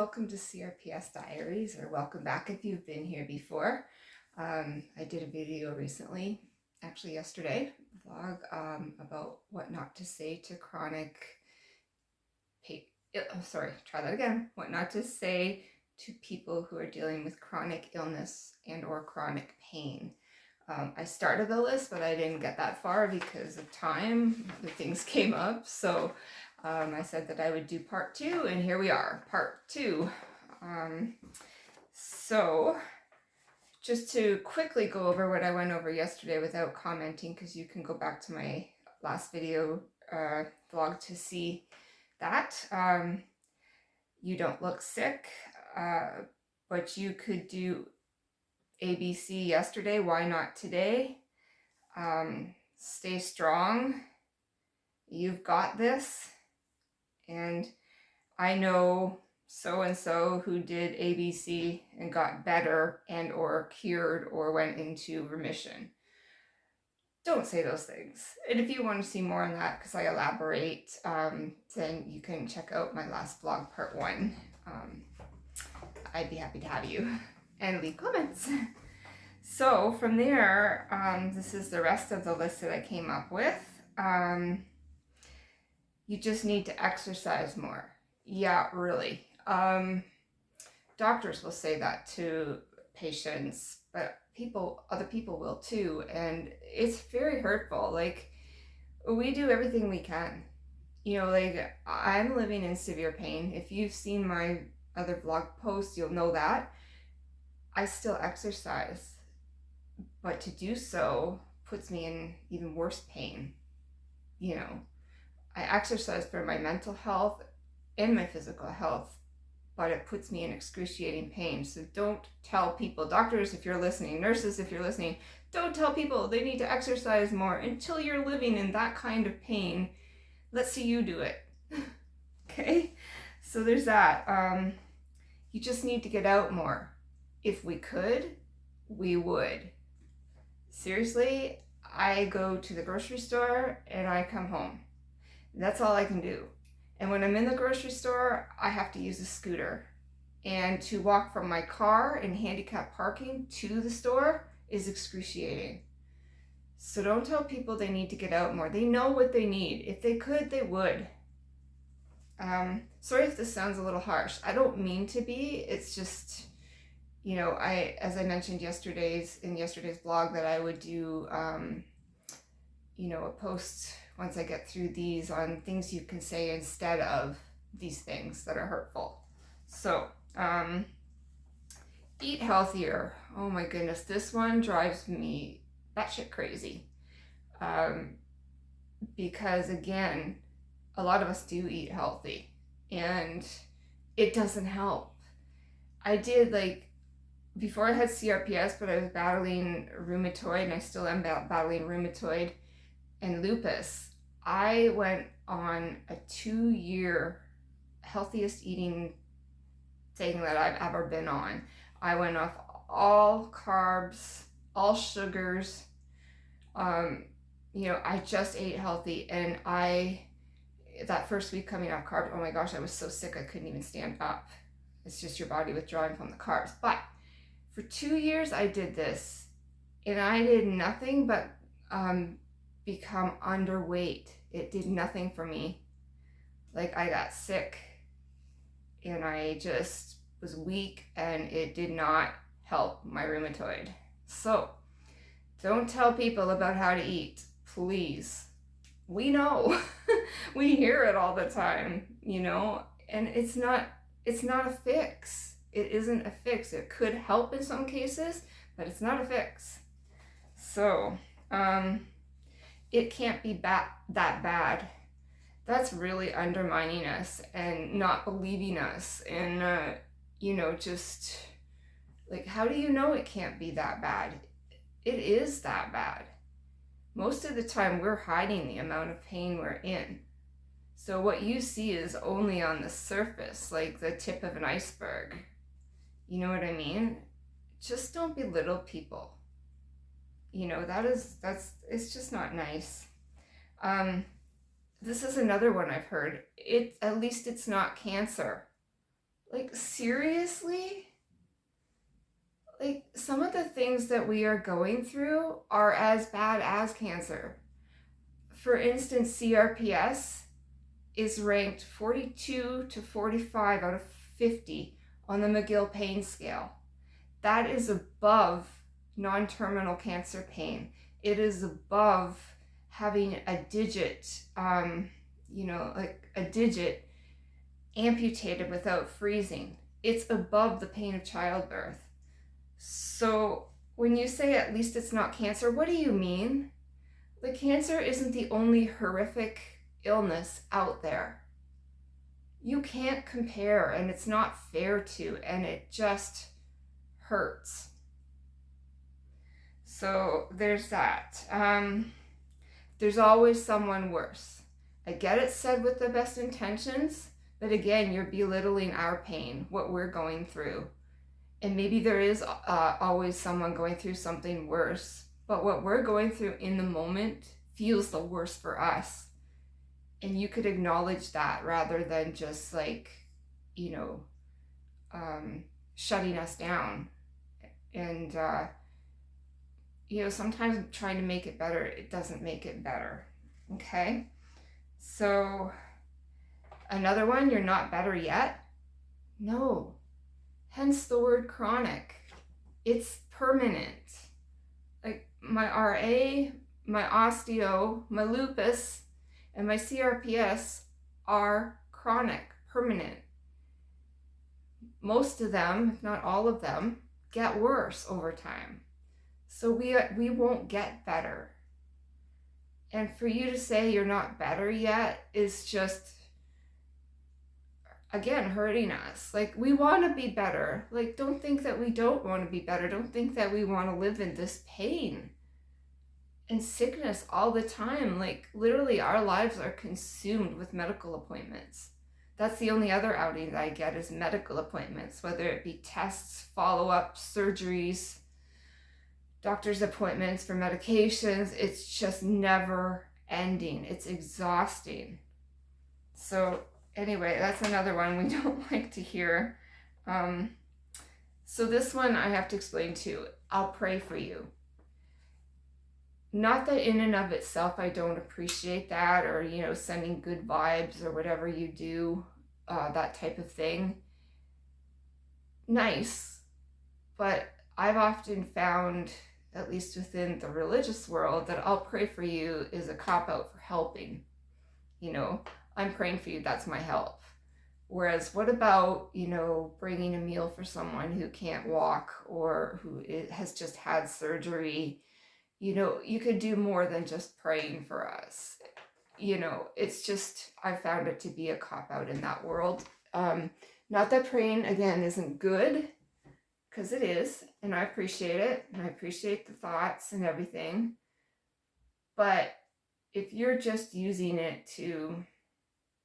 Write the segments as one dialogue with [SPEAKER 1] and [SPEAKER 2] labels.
[SPEAKER 1] welcome to CRPS Diaries, or welcome back if you've been here before. I did a video recently, actually yesterday, vlog, about what not to say to what not to say to people who are dealing with chronic illness and or chronic pain. I started the list, but I didn't get that far because of time. Other things came up, so I said that I would do part 2, and here we are, part 2. So just to quickly go over what I went over yesterday without commenting, because you can go back to my last video vlog to see that. You don't look sick, but you could do ABC yesterday. Why not today? Stay strong. You've got this. And I know so-and-so who did ABC and got better and or cured or went into remission. Don't say those things. And if you want to see more on that, because I elaborate, then you can check out my last vlog, part 1. I'd be happy to have you and leave comments. So from there, this is the rest of the list that I came up with. You just need to exercise more. Yeah, really. Doctors will say that to patients, but other people will too, and it's very hurtful. Like, we do everything we can. You know, like, I'm living in severe pain. If you've seen my other vlog posts, you'll know that. I still exercise, but to do so puts me in even worse pain. You know, I exercise for my mental health and my physical health, but it puts me in excruciating pain. So don't tell people, doctors, if you're listening, nurses, if you're listening, don't tell people they need to exercise more until you're living in that kind of pain. Let's see you do it. Okay? So there's that. You just need to get out more. If we could, we would. Seriously, I go to the grocery store and I come home. That's all I can do. And when I'm in the grocery store, I have to use a scooter. And to walk from my car in handicap parking to the store is excruciating. So don't tell people they need to get out more. They know what they need. If they could, they would. Sorry if this sounds a little harsh. I don't mean to be. It's just, you know, as I mentioned in yesterday's vlog, that I would do, you know, a post once I get through these on things you can say instead of these things that are hurtful. So, eat healthier. Oh my goodness, this one drives me batshit crazy. Because again, a lot of us do eat healthy and it doesn't help. I did, like, before I had CRPS, but I was battling rheumatoid, and I still am battling rheumatoid and lupus. I went on a 2-year healthiest eating thing that I've ever been on. I went off all carbs, all sugars. You know, I just ate healthy, and that first week coming off carbs, oh my gosh, I was so sick I couldn't even stand up. It's just your body withdrawing from the carbs. But for 2 years I did this, and I did nothing but become underweight. It did nothing for me. Like, I got sick and I just was weak, and it did not help my rheumatoid. So don't tell people about how to eat, please. We know. We hear it all the time, you know, and it's not a fix. It isn't a fix. It could help in some cases, but it's not a fix. So, it can't be that bad. That's really undermining us and not believing us. And, you know, just like, how do you know it can't be that bad? It is that bad. Most of the time we're hiding the amount of pain we're in. So what you see is only on the surface, like the tip of an iceberg. You know what I mean? Just don't belittle people. You know, it's just not nice. This is another one I've heard. At least it's not cancer. Like, seriously? Like, some of the things that we are going through are as bad as cancer. For instance, CRPS is ranked 42 to 45 out of 50 on the McGill pain scale. That is above non-terminal cancer pain. It is above having a digit, like a digit amputated without freezing. It's above the pain of childbirth. So when you say at least it's not cancer, what do you mean? The cancer isn't the only horrific illness out there. You can't compare, and it's not fair to, and it just hurts. So there's that. There's always someone worse. I get it said with the best intentions, but again, you're belittling our pain, what we're going through. And maybe there is always someone going through something worse, but what we're going through in the moment feels the worst for us. And you could acknowledge that rather than just like, shutting us down. And, sometimes trying to make it better, it doesn't make it better. Okay? So, another one, you're not better yet? No. Hence the word chronic. It's permanent. Like my RA, my osteo, my lupus, and my CRPS are chronic, permanent. Most of them, if not all of them, get worse over time. So we won't get better. And for you to say you're not better yet is just, again, hurting us. Like, we want to be better. Like, don't think that we don't want to be better. Don't think that we want to live in this pain and sickness all the time. Like, literally, our lives are consumed with medical appointments. That's the only other outing that I get is medical appointments, whether it be tests, follow-up, surgeries, doctor's appointments for medications. It's just never ending. It's exhausting. So anyway, that's another one we don't like to hear. So this one I have to explain too. I'll pray for you. Not that in and of itself I don't appreciate that, or sending good vibes or whatever you do, that type of thing. Nice, but I've often found, at least within the religious world, that I'll pray for you is a cop-out for helping. I'm praying for you, that's my help. Whereas what about, bringing a meal for someone who can't walk or who has just had surgery? You could do more than just praying for us. It's just, I found it to be a cop-out in that world. Not that praying, again, isn't good, because it is, and I appreciate it, and I appreciate the thoughts and everything. But if you're just using it to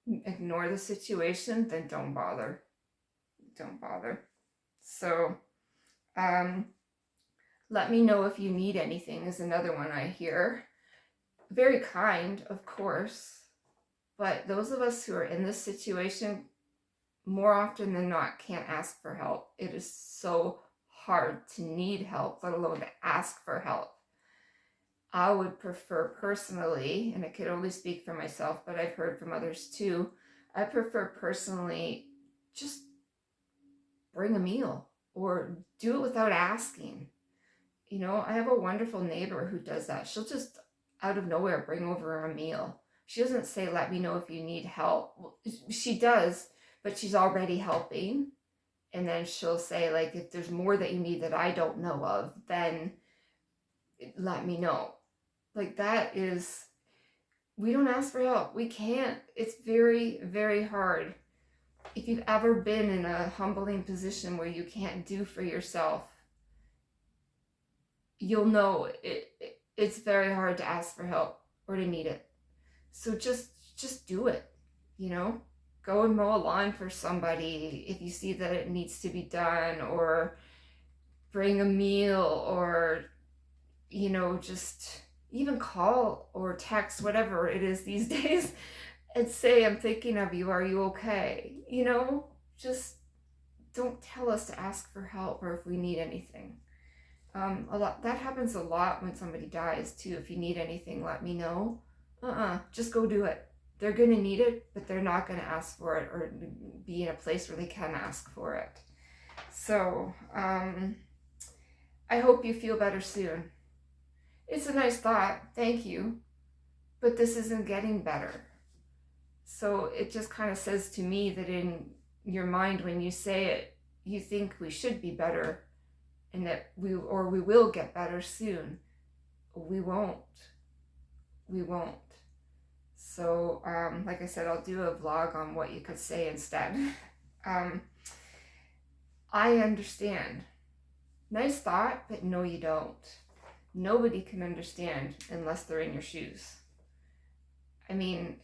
[SPEAKER 1] ignore the situation, then don't bother. Don't bother. So, let me know if you need anything is another one I hear. Very kind, of course, but those of us who are in this situation, more often than not, can't ask for help. It is so hard to need help, let alone to ask for help. I would prefer personally, and I could only speak for myself, but I've heard from others too, I prefer personally just bring a meal or do it without asking. I have a wonderful neighbor who does that. She'll just out of nowhere bring over a meal. She doesn't say, let me know if you need help. Well, she does, but she's already helping. And then she'll say, like, if there's more that you need that I don't know of, then let me know. Like, that is, we don't ask for help. We can't. It's very, very hard. If you've ever been in a humbling position where you can't do for yourself, you'll know it's very hard to ask for help or to need it. So just do it, Go and mow a lawn for somebody if you see that it needs to be done, or bring a meal, or, just even call or text, whatever it is these days, and say, I'm thinking of you. Are you okay? Just don't tell us to ask for help or if we need anything. A lot that happens a lot when somebody dies too. If you need anything, let me know. Just go do it. They're gonna need it, but they're not gonna ask for it or be in a place where they can ask for it. So I hope you feel better soon. It's a nice thought, thank you, but this isn't getting better. So it just kind of says to me that in your mind, when you say it, you think we should be better and that we will get better soon. We won't. We won't. So, like I said, I'll do a vlog on what you could say instead. I understand. Nice thought, but no, you don't. Nobody can understand unless they're in your shoes. I mean,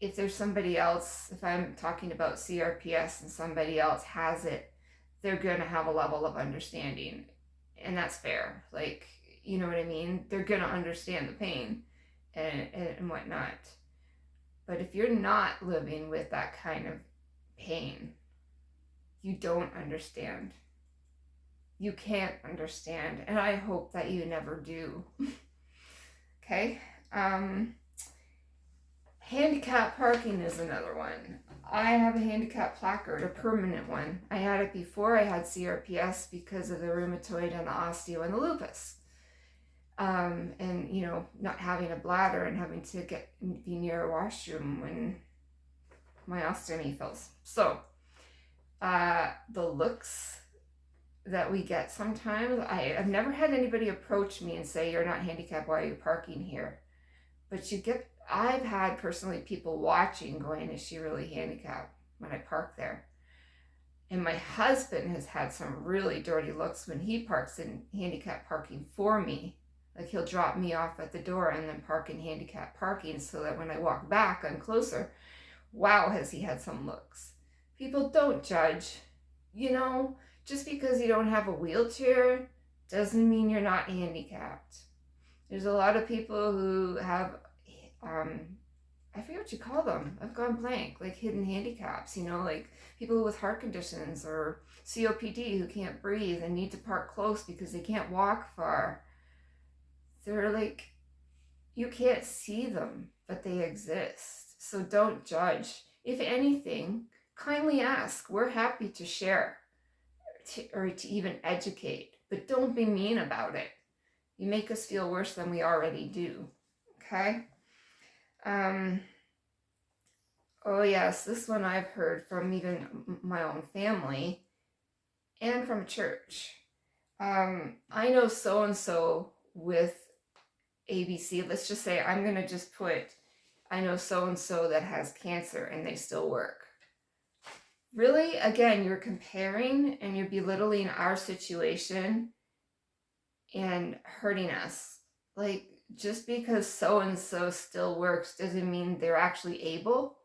[SPEAKER 1] if there's somebody else, if I'm talking about CRPS and somebody else has it, they're going to have a level of understanding. And that's fair. Like, you know what I mean? They're going to understand the pain and whatnot. But if you're not living with that kind of pain, you don't understand. You can't understand. And I hope that you never do. Okay? Handicap parking is another one. I have a handicap placard, a permanent one. I had it before I had CRPS because of the rheumatoid and the osteo and the lupus. And, you know, not having a bladder and having to be near a washroom when my ostomy fills. So, the looks that we get sometimes, I've never had anybody approach me and say, you're not handicapped, why are you parking here? But I've had personally people watching going, is she really handicapped when I park there? And my husband has had some really dirty looks when he parks in handicap parking for me. Like he'll drop me off at the door and then park in handicap parking so that when I walk back, I'm closer. Wow, has he had some looks. People don't judge. You know, just because you don't have a wheelchair doesn't mean you're not handicapped. There's a lot of people who have, I forget what you call them. I've gone blank, like hidden handicaps, you know, like people with heart conditions or COPD who can't breathe and need to park close because they can't walk far. They're like, you can't see them, but they exist. So don't judge. If anything, kindly ask. We're happy to share or to even educate, but don't be mean about it. You make us feel worse than we already do. Okay? Oh yes, this one I've heard from even my own family and from church. I know so-and-so with ABC. Let's just say I'm going to just put, I know so-and-so that has cancer and they still work. Really? Again, you're comparing and you're belittling our situation and hurting us. Like, just because so-and-so still works doesn't mean they're actually able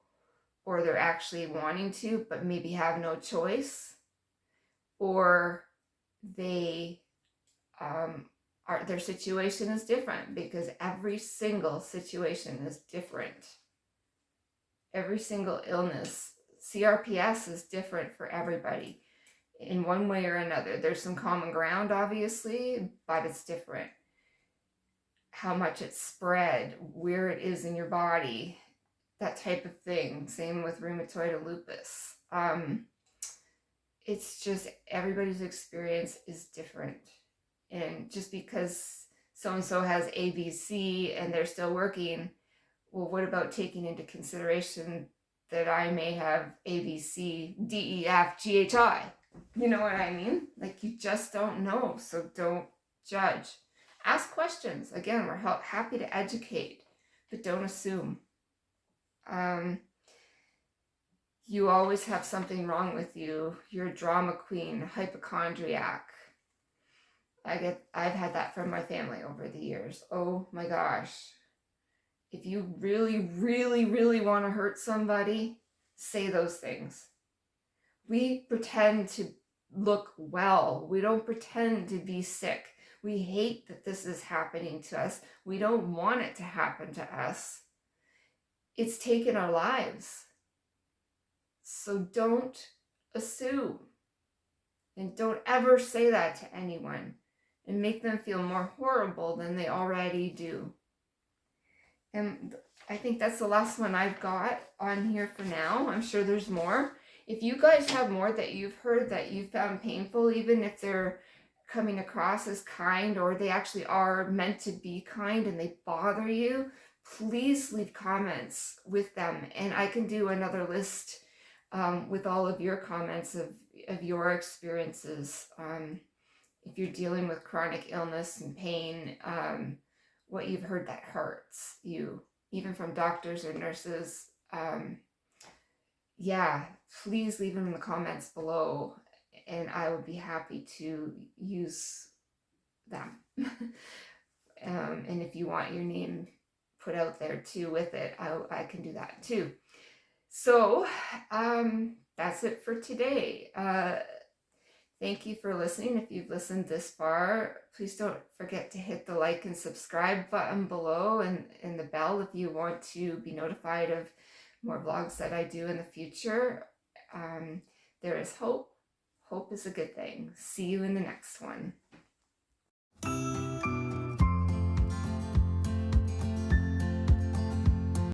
[SPEAKER 1] or they're actually wanting to, but maybe have no choice, or they their situation is different, because every single situation is different. Every single illness, CRPS is different for everybody in one way or another. There's some common ground, obviously, but it's different. How much it's spread, where it is in your body, that type of thing. Same with rheumatoid or lupus. It's just everybody's experience is different. And just because so-and-so has ABC and they're still working, well, what about taking into consideration that I may have ABC, DEF, GHI? You know what I mean? Like, you just don't know, so don't judge. Ask questions. Again, we're happy to educate, but don't assume. You always have something wrong with you. You're a drama queen, a hypochondriac. I've had that from my family over the years. Oh my gosh. If you really, really, really want to hurt somebody, say those things. We pretend to look well. We don't pretend to be sick. We hate that this is happening to us. We don't want it to happen to us. It's taken our lives. So don't assume. And don't ever say that to anyone and make them feel more horrible than they already do. And I think that's the last one I've got on here for now. I'm sure there's more. If you guys have more that you've heard that you found painful, even if they're coming across as kind or they actually are meant to be kind and they bother you, please leave comments with them. And I can do another list with all of your comments of your experiences. If you're dealing with chronic illness and pain, what you've heard that hurts you, even from doctors or nurses. Yeah, please leave them in the comments below and I would be happy to use them. And if you want your name put out there too with it, I can do that too. So that's it for today. Thank you for listening. If you've listened this far, please don't forget to hit the like and subscribe button below and the bell if you want to be notified of more vlogs that I do in the future. There is hope. Hope is a good thing. See you in the next one.